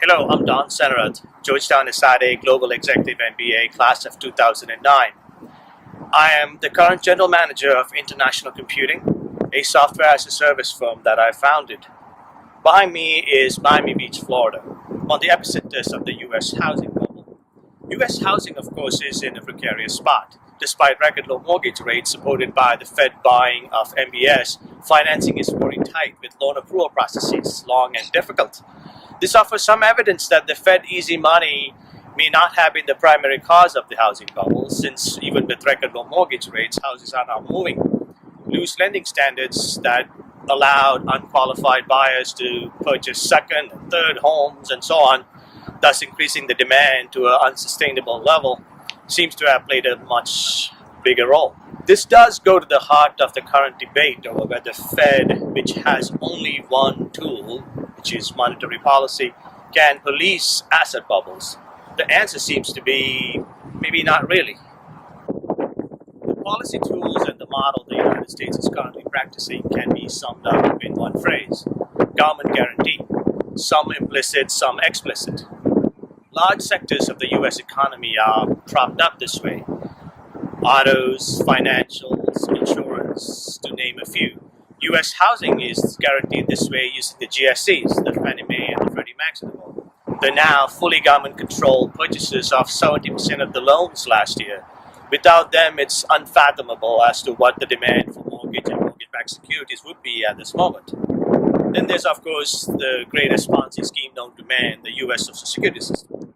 Hello, I'm Don Senerath, Georgetown ESADE Global Executive MBA, class of 2009. I am the current General Manager of International Computing, a software as a service firm that I founded. Behind me is Miami Beach, Florida, on the epicenter of the U.S. housing bubble. U.S. housing, of course, is in a precarious spot. Despite record low mortgage rates supported by the Fed buying of MBS, financing is very tight with loan approval processes long and difficult. This offers some evidence that the Fed easy money may not have been the primary cause of the housing bubble, since even with record low mortgage rates, houses are now moving. Loose lending standards that allowed unqualified buyers to purchase second and third homes and so on, thus increasing the demand to an unsustainable level, seems to have played a much bigger role. This does go to the heart of the current debate over whether the Fed, which has only one tool, which is monetary policy, can police asset bubbles. The answer seems to be maybe not really. The policy tools and the model the United States is currently practicing can be summed up in one phrase: government guarantee. Some implicit, some explicit. Large sectors of the U.S. economy are propped up this way. Autos, financials, insurance, to name a few. U.S. housing is guaranteed this way using the GSEs, the Fannie Mae and the Freddie Macs of the world. The now fully government-controlled purchases of 70% of the loans last year. Without them, it's unfathomable as to what the demand for mortgage and mortgage-backed securities would be at this moment. Then there's, of course, the greatest Ponzi scheme known to man, the U.S. Social Security system.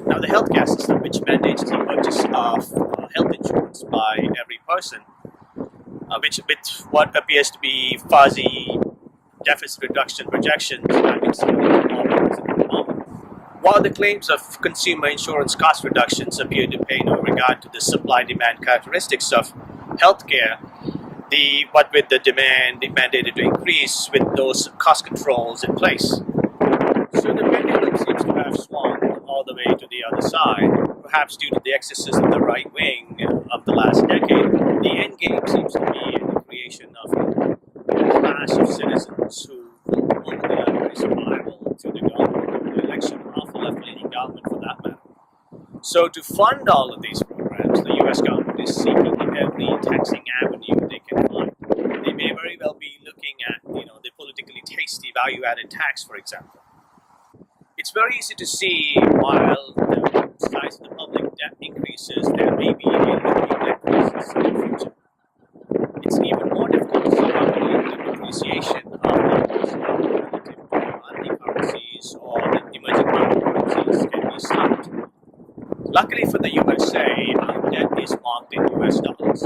Now, the healthcare system, which mandates the purchase of health insurance by every person, which with what appears to be fuzzy deficit reduction projections having seen at the moment. While the claims of consumer insurance cost reductions appear to pay no regard to the supply-demand characteristics of healthcare, but with the demand mandated to increase with those cost controls in place. So the pendulum seems to have swung all the way to the other side, perhaps due to the excesses of the right wing of the last decade. The end game seems to be the creation of a class of citizens who will ultimately survival to the government, the election of a left-leaning government for that matter. So to fund all of these programs, the U.S. government is seeking every taxing avenue they can find. They may very well be looking at, the politically tasty value-added tax, for example. It's very easy to see while the size of the public debt increases, there may be a looming debt crisis in the future. It's even more difficult to see how the depreciation of dollars relative to commodity currencies or the emerging market currencies can be stopped. Luckily for the USA, our debt is marked in US dollars,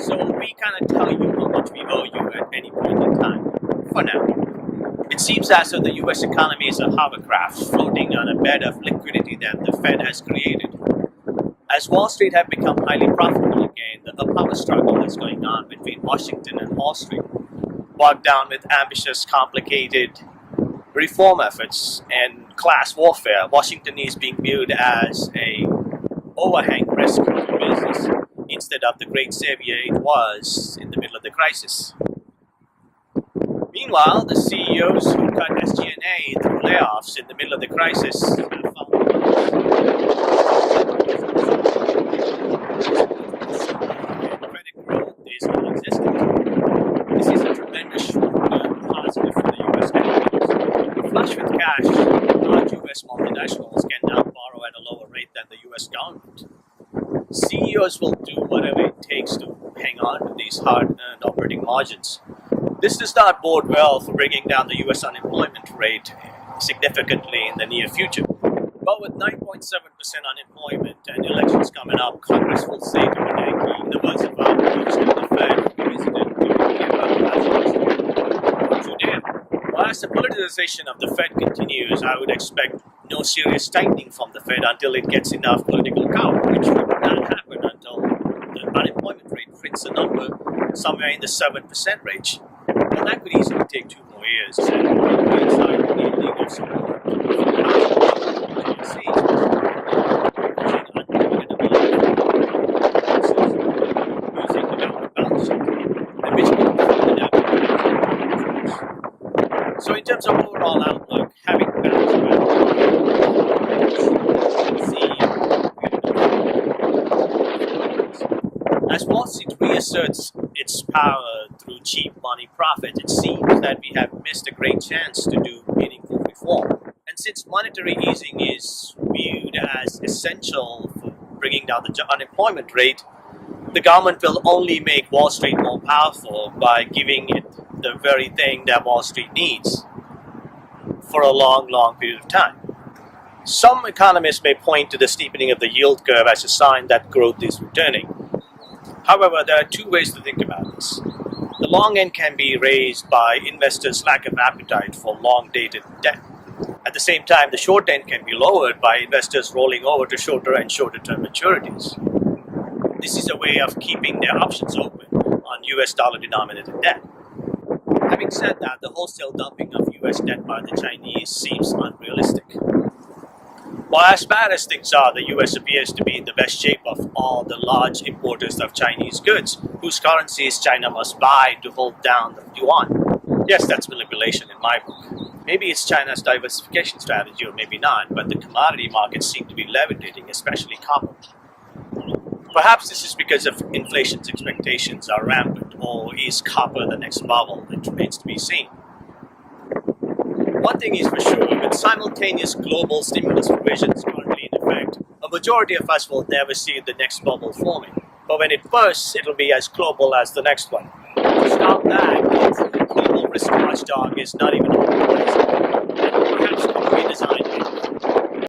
so we cannot tell you how much we owe you at any point in time, for now. It seems as though the U.S. economy is a hovercraft floating on a bed of liquidity that the Fed has created. As Wall Street have become highly profitable again, the power struggle is going on between Washington and Wall Street, bogged down with ambitious, complicated reform efforts and class warfare. Washington is being viewed as a overhang risk to business instead of the great savior it was in the middle of the crisis. Meanwhile, the CEOs who cut SG&A through layoffs in the middle of the crisis have found credit growth is non-existent. This is a tremendous short-term positive for the U.S. economies. Flush with cash, large U.S. multinationals can now borrow at a lower rate than the U.S. government. CEOs will do whatever it takes to hang on to these hard-earned operating margins. This does not bode well for bringing down the U.S. unemployment rate significantly in the near future. But with 9.7% unemployment and elections coming up, Congress will say to Bernanke, in the words of our coach in the Fed, President, well, as the politicization of the Fed continues, I would expect no serious tightening from the Fed until it gets enough political power, which will not happen until the unemployment rate hits a number somewhere in the 7% range. Well, that could easily take 2 more years, and the inside of the ending of support for the using the government balance sheet, and which will further adapt. So in terms of overall outlook, having balanced Wall Street reasserts its power through cheap money profit, it seems that we have missed a great chance to do meaningful reform. And since monetary easing is viewed as essential for bringing down the unemployment rate, the government will only make Wall Street more powerful by giving it the very thing that Wall Street needs for a long, long period of time. Some economists may point to the steepening of the yield curve as a sign that growth is returning. However, there are two ways to think about this. The long end can be raised by investors' lack of appetite for long-dated debt. At the same time, the short end can be lowered by investors rolling over to shorter and shorter-term maturities. This is a way of keeping their options open on US dollar-denominated debt. Having said that, the wholesale dumping of US debt by the Chinese seems unrealistic. While as bad as things are, the US appears to be in the best shape of all the large importers of Chinese goods, whose currencies China must buy to hold down the yuan. Yes, that's manipulation in my book. Maybe it's China's diversification strategy, or maybe not, but the commodity markets seem to be levitating, especially copper. Perhaps this is because of inflation's expectations are rampant, or is copper the next bubble? It remains to be seen. One thing is for sure, with simultaneous global stimulus provisions currently in effect, a majority of us will never see the next bubble forming. But when it bursts, it'll be as global as the next one. To stop that, a truly global risk watchdog is not even on the horizon. And perhaps could be designed